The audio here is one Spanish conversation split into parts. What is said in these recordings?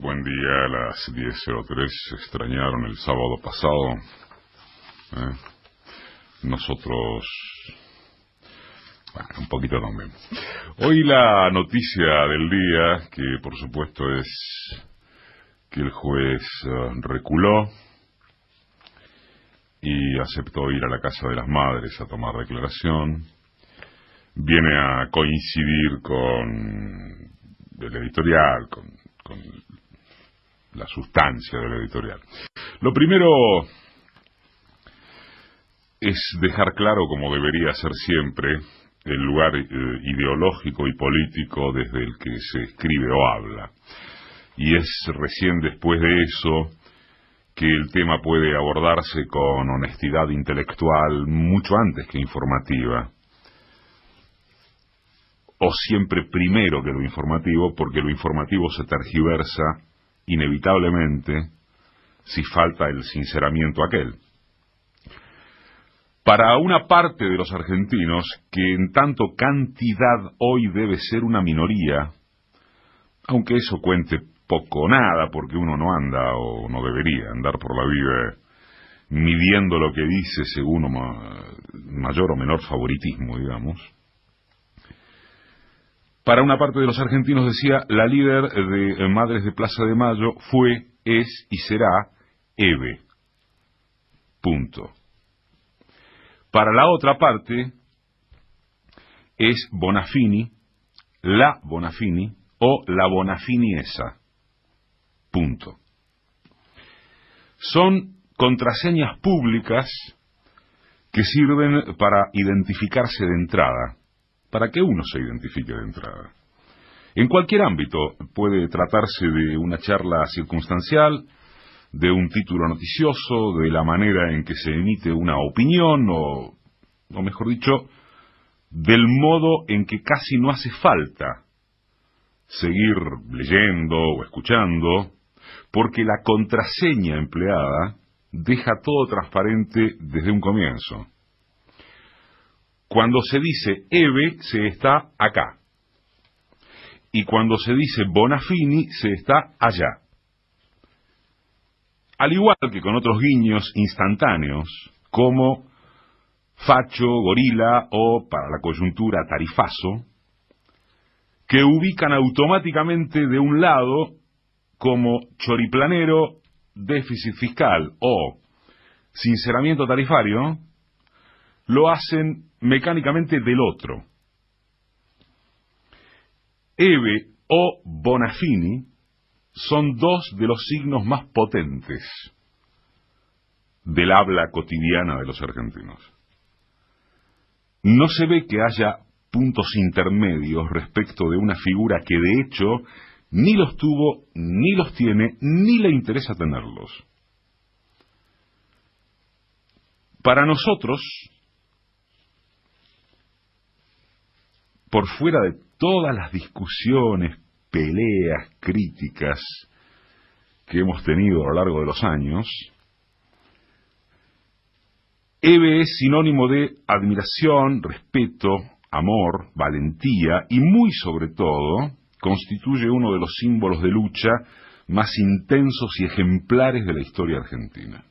Buen día, a las 10:03. Extrañaron el sábado pasado. Nosotros, bueno, un poquito también. Hoy la noticia del día, que por supuesto es que el juez reculó y aceptó ir a la Casa de las Madres a tomar declaración, viene a coincidir con el editorial, con la sustancia del editorial. Lo primero es dejar claro, como debería ser siempre, el lugar ideológico y político desde el que se escribe o habla. Y es recién después de eso que el tema puede abordarse con honestidad intelectual mucho antes que informativa. O siempre primero que lo informativo, porque lo informativo se tergiversa inevitablemente si falta el sinceramiento aquel. Para una parte de los argentinos, que en tanto cantidad hoy debe ser una minoría, aunque eso cuente poco o nada, porque uno no anda o no debería andar por la vida midiendo lo que dice según mayor o menor favoritismo, digamos. Para una parte de los argentinos, decía, la líder de Madres de Plaza de Mayo fue, es y será Eve. Punto. Para la otra parte, es Bonafini, la Bonafini o la Bonafiniesa. Punto. Son contraseñas públicas que sirven para identificarse de entrada, para que uno se identifique de entrada. En cualquier ámbito puede tratarse de una charla circunstancial, de un título noticioso, de la manera en que se emite una opinión, o mejor dicho, del modo en que casi no hace falta seguir leyendo o escuchando, porque la contraseña empleada deja todo transparente desde un comienzo. Cuando se dice Eve, se está acá. Y cuando se dice Bonafini, se está allá. Al igual que con otros guiños instantáneos, como facho, gorila o, para la coyuntura, tarifazo, que ubican automáticamente de un lado como choriplanero, déficit fiscal o sinceramiento tarifario, lo hacen mecánicamente del otro. Eve o Bonafini son dos de los signos más potentes del habla cotidiana de los argentinos. No se ve que haya puntos intermedios respecto de una figura que de hecho ni los tuvo, ni los tiene, ni le interesa tenerlos. Para nosotros, por fuera de todas las discusiones, peleas, críticas que hemos tenido a lo largo de los años, Eve es sinónimo de admiración, respeto, amor, valentía y muy sobre todo constituye uno de los símbolos de lucha más intensos y ejemplares de la historia argentina.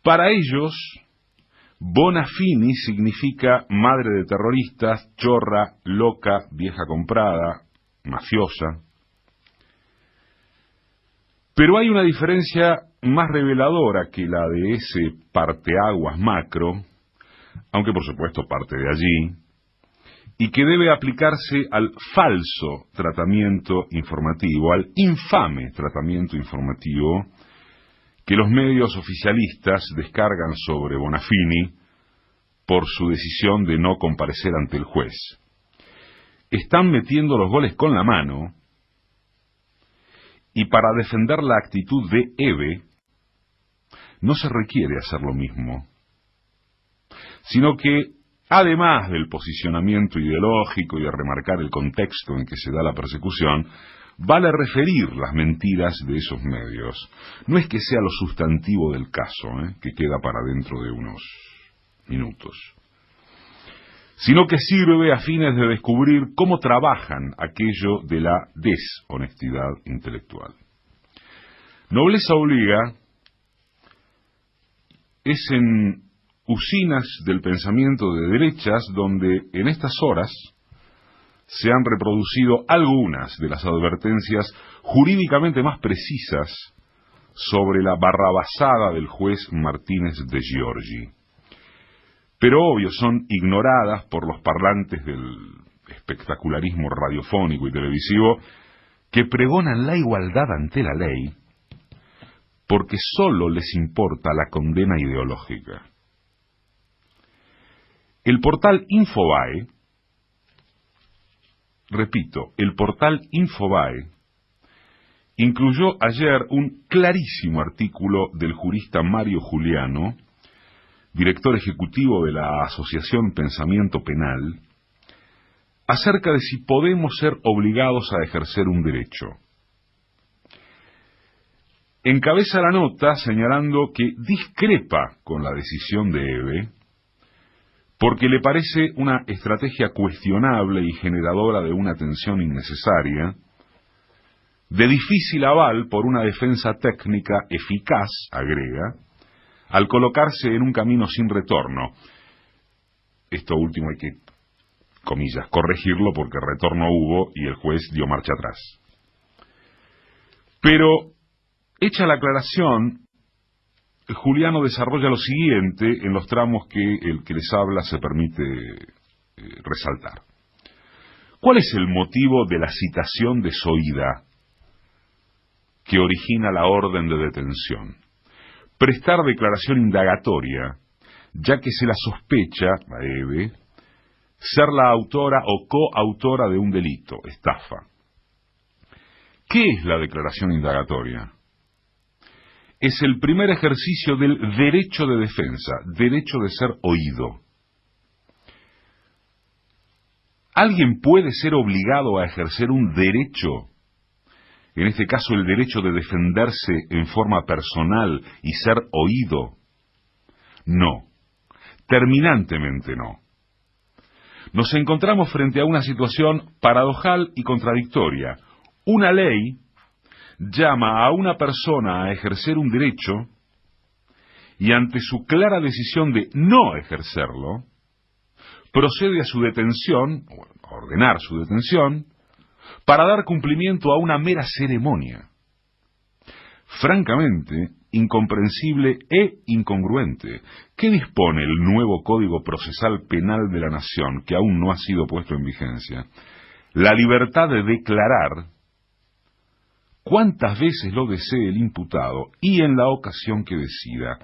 Para ellos, Bonafini significa madre de terroristas, chorra, loca, vieja comprada, mafiosa. Pero hay una diferencia más reveladora que la de ese parteaguas macro, aunque por supuesto parte de allí, y que debe aplicarse al falso tratamiento informativo, al infame tratamiento informativo que los medios oficialistas descargan sobre Bonafini por su decisión de no comparecer ante el juez. Están metiendo los goles con la mano, y para defender la actitud de Eve no se requiere hacer lo mismo, sino que, además del posicionamiento ideológico y de remarcar el contexto en que se da la persecución, vale referir las mentiras de esos medios. No es que sea lo sustantivo del caso, que queda para dentro de unos minutos, sino que sirve a fines de descubrir cómo trabajan aquello de la deshonestidad intelectual. Nobleza Obliga es en usinas del pensamiento de derechas donde en estas horas se han reproducido algunas de las advertencias jurídicamente más precisas sobre la barrabasada del juez Martínez de Giorgi. Pero obvio son ignoradas por los parlantes del espectacularismo radiofónico y televisivo que pregonan la igualdad ante la ley porque sólo les importa la condena ideológica. El portal Infobae, repito, el portal Infobae incluyó ayer un clarísimo artículo del jurista Mario Juliano, director ejecutivo de la Asociación Pensamiento Penal, acerca de si podemos ser obligados a ejercer un derecho. Encabeza la nota señalando que discrepa con la decisión de Ebe, porque le parece una estrategia cuestionable y generadora de una tensión innecesaria, de difícil aval por una defensa técnica eficaz, agrega, al colocarse en un camino sin retorno. Esto último hay que, comillas, corregirlo porque retorno hubo y el juez dio marcha atrás. Pero, hecha la aclaración, Juliano desarrolla lo siguiente en los tramos que el que les habla se permite resaltar. ¿Cuál es el motivo de la citación desoída que origina la orden de detención? Prestar declaración indagatoria, ya que se la sospecha, a Ebe, ser la autora o coautora de un delito, estafa. ¿Qué es la declaración indagatoria? Es el primer ejercicio del derecho de defensa, derecho de ser oído. ¿Alguien puede ser obligado a ejercer un derecho? En este caso, el derecho de defenderse en forma personal y ser oído. No, terminantemente no. Nos encontramos frente a una situación paradojal y contradictoria. Una ley llama a una persona a ejercer un derecho y ante su clara decisión de no ejercerlo, procede a su detención, o a ordenar su detención, para dar cumplimiento a una mera ceremonia. Francamente, incomprensible e incongruente. ¿Qué dispone el nuevo Código Procesal Penal de la Nación, que aún no ha sido puesto en vigencia? La libertad de declarar cuántas veces lo desee el imputado y en la ocasión que decida.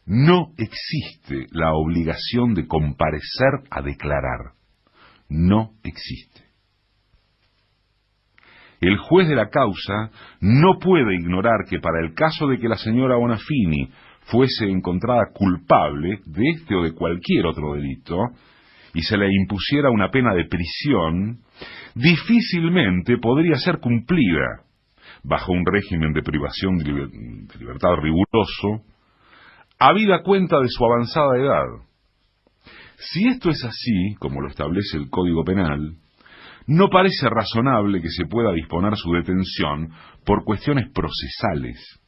No existe la obligación de comparecer a declarar. No existe. El juez de la causa no puede ignorar que para el caso de que la señora Bonafini fuese encontrada culpable de este o de cualquier otro delito y se le impusiera una pena de prisión, difícilmente podría ser cumplida bajo un régimen de privación de libertad riguroso, habida cuenta de su avanzada edad. Si esto es así, como lo establece el Código Penal, no parece razonable que se pueda disponer su detención por cuestiones procesales.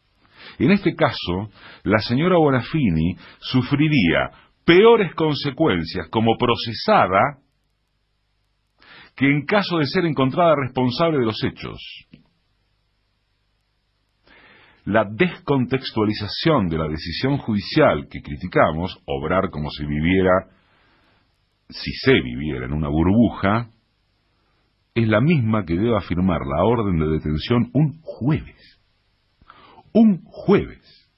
En este caso, la señora Bonafini sufriría peores consecuencias como procesada que en caso de ser encontrada responsable de los hechos. La descontextualización de la decisión judicial que criticamos, obrar como si se viviera en una burbuja, es la misma que debe afirmar la orden de detención un jueves. Un jueves.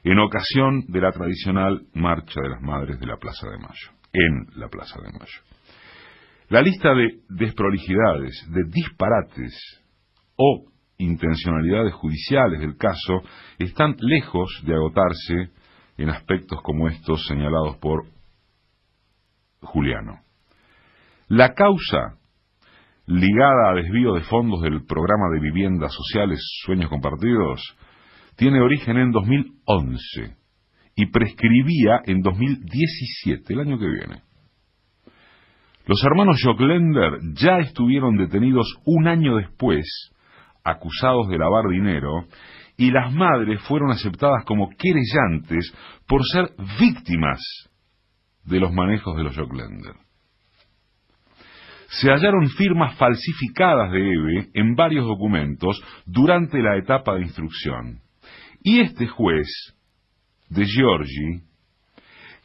En ocasión de la tradicional Marcha de las Madres de la Plaza de Mayo. En la Plaza de Mayo. La lista de desprolijidades, de disparates o intencionalidades judiciales del caso están lejos de agotarse en aspectos como estos señalados por Juliano. La causa ligada a desvío de fondos del programa de viviendas sociales Sueños Compartidos tiene origen en 2011 y prescribía en 2017, el año que viene. Los hermanos Jokländer ya estuvieron detenidos un año después, acusados de lavar dinero, y las madres fueron aceptadas como querellantes por ser víctimas de los manejos de los Jokländer. Se hallaron firmas falsificadas de Eve en varios documentos durante la etapa de instrucción. Y este juez, de Giorgi,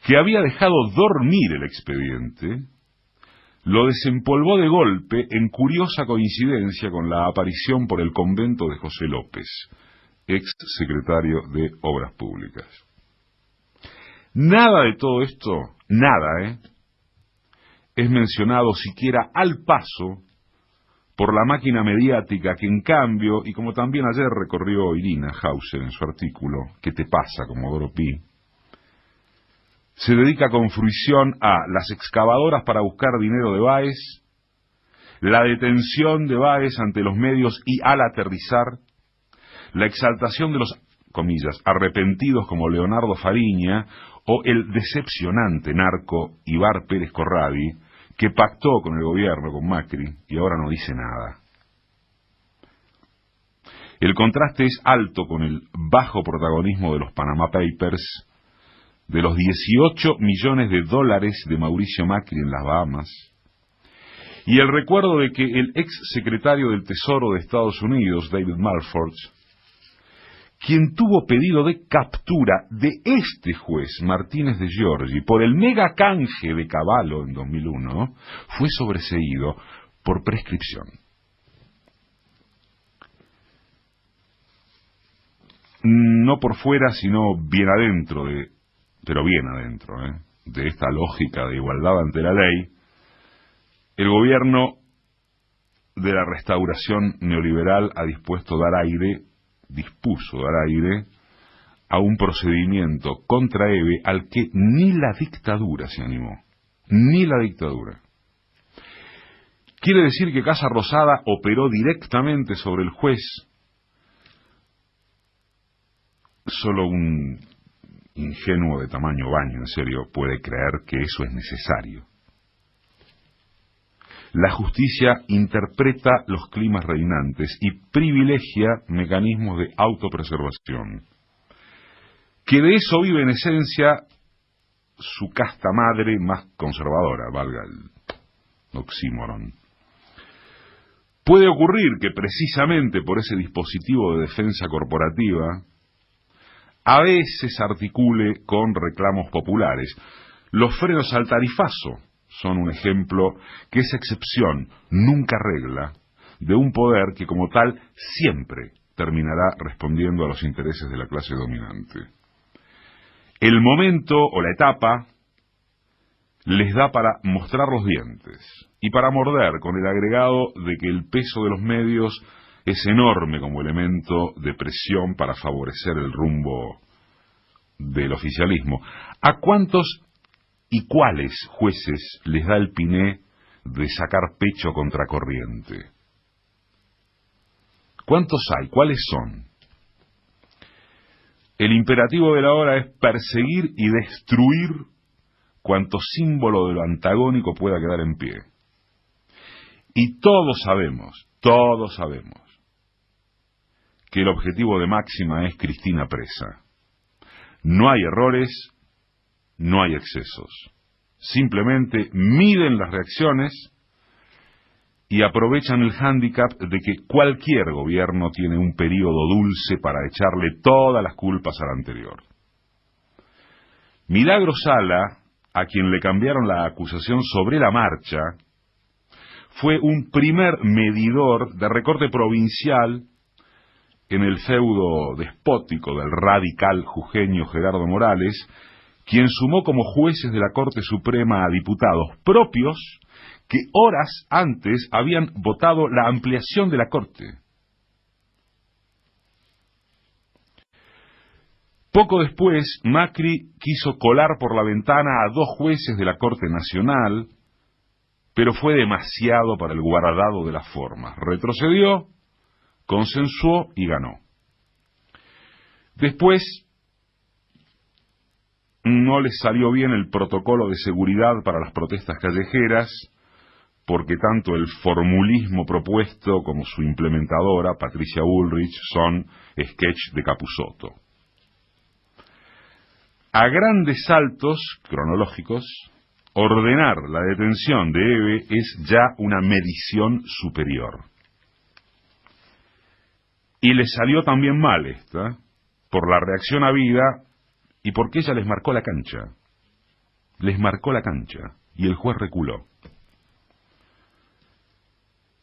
que había dejado dormir el expediente, lo desempolvó de golpe en curiosa coincidencia con la aparición por el convento de José López, ex secretario de Obras Públicas. Nada de todo esto, nada, es mencionado siquiera al paso por la máquina mediática que en cambio, y como también ayer recorrió Irina Hauser en su artículo, ¿Qué te pasa, Comodoro Pi?, se dedica con fruición a las excavadoras para buscar dinero de Báez, la detención de Báez ante los medios y al aterrizar, la exaltación de los, comillas, arrepentidos como Leonardo Fariña o el decepcionante narco Ibar Pérez Corradi, que pactó con el gobierno, con Macri, y ahora no dice nada. El contraste es alto con el bajo protagonismo de los Panama Papers, de los 18 millones de dólares de Mauricio Macri en las Bahamas, y el recuerdo de que el ex secretario del Tesoro de Estados Unidos, David Malford, quien tuvo pedido de captura de este juez, Martínez de Giorgi, por el mega canje de Cavallo en 2001, fue sobreseído por prescripción. No por fuera, sino bien adentro de esta lógica de igualdad ante la ley, el gobierno de la restauración neoliberal dispuso dar aire a un procedimiento contra Eve al que ni la dictadura se animó, ni la dictadura. Quiere decir que Casa Rosada operó directamente sobre el juez. Solo un ingenuo de tamaño baño, en serio, puede creer que eso es necesario. La justicia interpreta los climas reinantes y privilegia mecanismos de autopreservación, que de eso vive en esencia su casta madre más conservadora, valga el oxímoron. Puede ocurrir que precisamente por ese dispositivo de defensa corporativa a veces articule con reclamos populares. Los frenos al tarifazo son un ejemplo que es excepción, nunca regla, de un poder que como tal siempre terminará respondiendo a los intereses de la clase dominante. El momento o la etapa les da para mostrar los dientes y para morder, con el agregado de que el peso de los medios es enorme como elemento de presión para favorecer el rumbo del oficialismo. ¿A cuántos y cuáles jueces les da el piné de sacar pecho contra corriente? ¿Cuántos hay? ¿Cuáles son? El imperativo de la hora es perseguir y destruir cuanto símbolo de lo antagónico pueda quedar en pie. Y todos sabemos que el objetivo de máxima es Cristina presa. No hay errores, no hay excesos. Simplemente miden las reacciones y aprovechan el hándicap de que cualquier gobierno tiene un período dulce para echarle todas las culpas al anterior. Milagro Sala, a quien le cambiaron la acusación sobre la marcha, fue un primer medidor de recorte provincial en el feudo despótico del radical jujeño Gerardo Morales, quien sumó como jueces de la Corte Suprema a diputados propios que horas antes habían votado la ampliación de la Corte. Poco después, Macri quiso colar por la ventana a 2 jueces de la Corte Nacional, pero fue demasiado para el guardado de las formas. Retrocedió, consensuó y ganó. Después no les salió bien el protocolo de seguridad para las protestas callejeras, porque tanto el formulismo propuesto como su implementadora, Patricia Bullrich, son sketch de Capusotto. A grandes saltos cronológicos, ordenar la detención de Eve es ya una medición superior. Y le salió también mal esta, por la reacción habida y porque ella les marcó la cancha. Les marcó la cancha, y el juez reculó.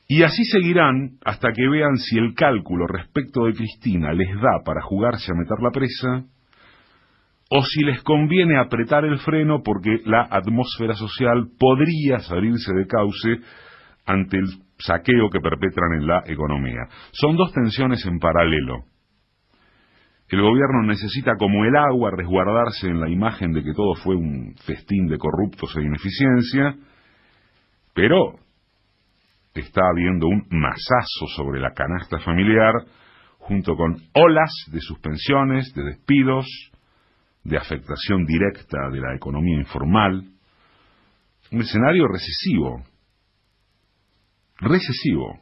Y así seguirán hasta que vean si el cálculo respecto de Cristina les da para jugarse a meterla presa, o si les conviene apretar el freno porque la atmósfera social podría salirse de cauce ante el saqueo que perpetran en la economía. Son dos tensiones en paralelo. El gobierno necesita como el agua resguardarse en la imagen de que todo fue un festín de corruptos e ineficiencia, pero está habiendo un masazo sobre la canasta familiar, junto con olas de suspensiones, de despidos, de afectación directa de la economía informal, un escenario recesivo,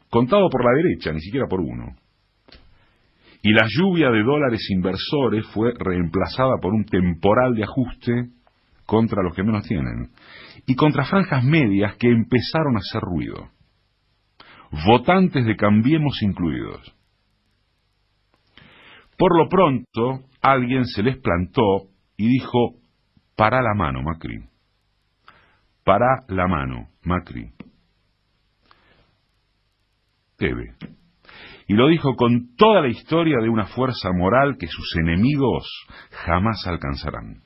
contado por la derecha, ni siquiera por uno. Y la lluvia de dólares inversores fue reemplazada por un temporal de ajuste contra los que menos tienen, y contra franjas medias que empezaron a hacer ruido, votantes de Cambiemos incluidos. Por lo pronto, alguien se les plantó y dijo: «Pará la mano, Macri. Pará la mano, Macri». Eve. Y lo dijo con toda la historia de una fuerza moral que sus enemigos jamás alcanzarán.